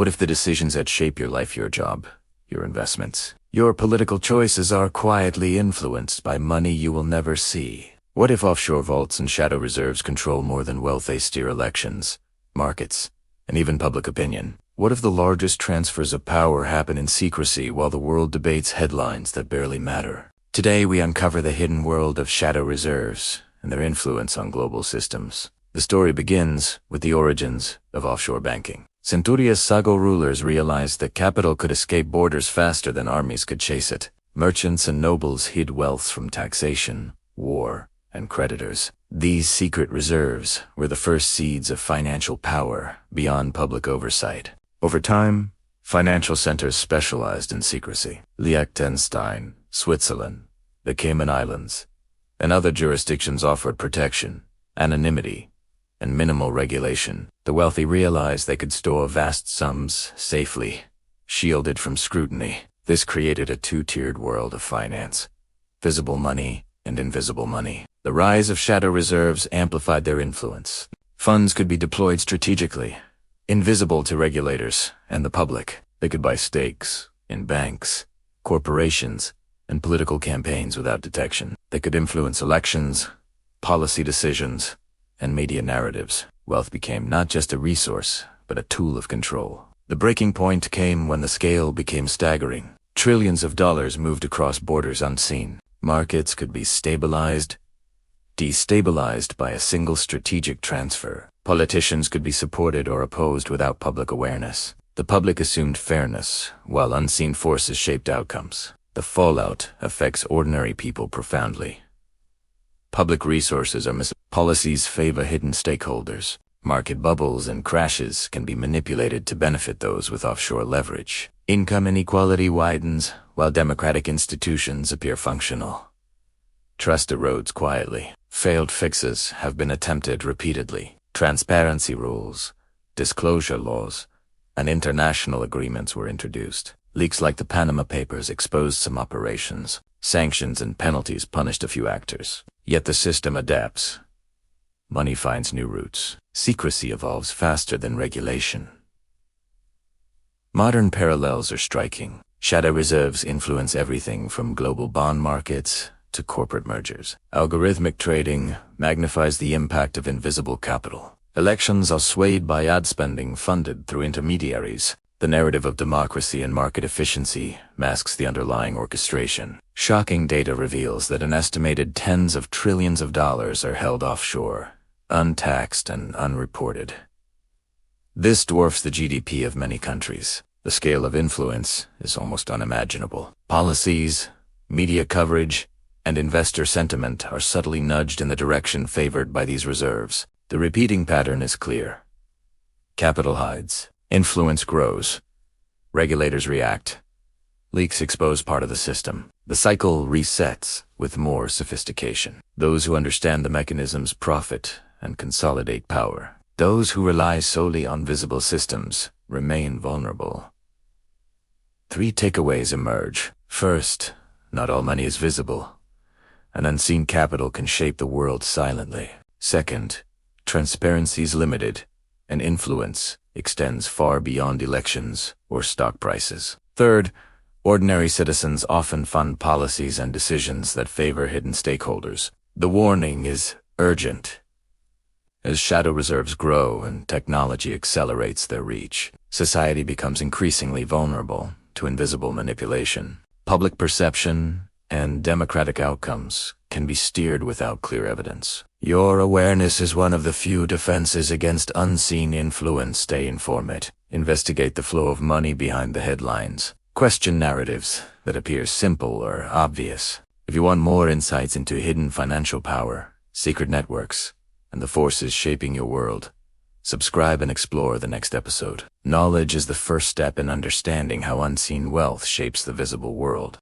What if the decisions that shape your life, your job, your investments, your political choices are quietly influenced by money you will never see? What if offshore vaults and shadow reserves control more than wealth? They steer elections, markets, and even public opinion. What if the largest transfers of power happen in secrecy while the world debates headlines that barely matter? Today we uncover the hidden world of shadow reserves and their influence on global systems. The story begins with the origins of offshore banking. Centuria's Sago rulers realized that capital could escape borders faster than armies could chase it. Merchants and nobles hid wealth from taxation, war, and creditors. These secret reserves were the first seeds of financial power beyond public oversight. Over time, financial centers specialized in secrecy. Liechtenstein, Switzerland, the Cayman Islands, and other jurisdictions offered protection, anonymity, and minimal regulation. The wealthy realized they could store vast sums safely, shielded from scrutiny. This created a two-tiered world of finance: visible money and invisible money. The rise of shadow reserves amplified their influence. Funds could be deployed strategically, invisible to regulators and the public. They could buy stakes in banks, corporations, and political campaigns without detection. They could influence elections, policy decisions, and media narratives. Wealth became not just a resource, but a tool of control. The breaking point came when the scale became staggering. Trillions of dollars moved across borders unseen. Markets could be stabilized, destabilized by a single strategic transfer. Politicians could be supported or opposed without public awareness. The public assumed fairness, while unseen forces shaped outcomes. The fallout affects ordinary people profoundly. Public resources are policies favor hidden stakeholders. Market bubbles and crashes can be manipulated to benefit those with offshore leverage. Income inequality widens, while democratic institutions appear functional. Trust erodes quietly. Failed fixes have been attempted repeatedly. Transparency rules, disclosure laws, and international agreements were introduced. Leaks like the Panama Papers exposed some operations. Sanctions and penalties punished a few actors. Yet the system adapts. Money finds new routes. Secrecy evolves faster than regulation. Modern parallels are striking. Shadow reserves influence everything from global bond markets to corporate mergers. Algorithmic trading magnifies the impact of invisible capital. Elections are swayed by ad spending funded through intermediaries. The narrative of democracy and market efficiency masks the underlying orchestration. Shocking data reveals that an estimated tens of trillions of dollars are held offshore, untaxed and unreported. This dwarfs the GDP of many countries. The scale of influence is almost unimaginable. Policies, media coverage, and investor sentiment are subtly nudged in the direction favored by these reserves. The repeating pattern is clear. Capital hides. Influence grows. Regulators react. Leaks expose part of the system. The cycle resets with more sophistication. Those who understand the mechanisms profit and consolidate power. Those who rely solely on visible systems remain vulnerable. 3 takeaways emerge. First, not all money is visible. An unseen capital can shape the world silently. Second, transparency is limited, and influence extends far beyond elections or stock prices. Third, ordinary citizens often fund policies and decisions that favor hidden stakeholders. The warning is urgent. As shadow reserves grow and technology accelerates their reach, society becomes increasingly vulnerable to invisible manipulation. Public perception and democratic outcomes can be steered without clear evidence. Your awareness is one of the few defenses against unseen influence. Stay informed. Investigate the flow of money behind the headlines. Question narratives that appear simple or obvious. If you want more insights into hidden financial power, secret networks, and the forces shaping your world, subscribe and explore the next episode. Knowledge is the first step in understanding how unseen wealth shapes the visible world.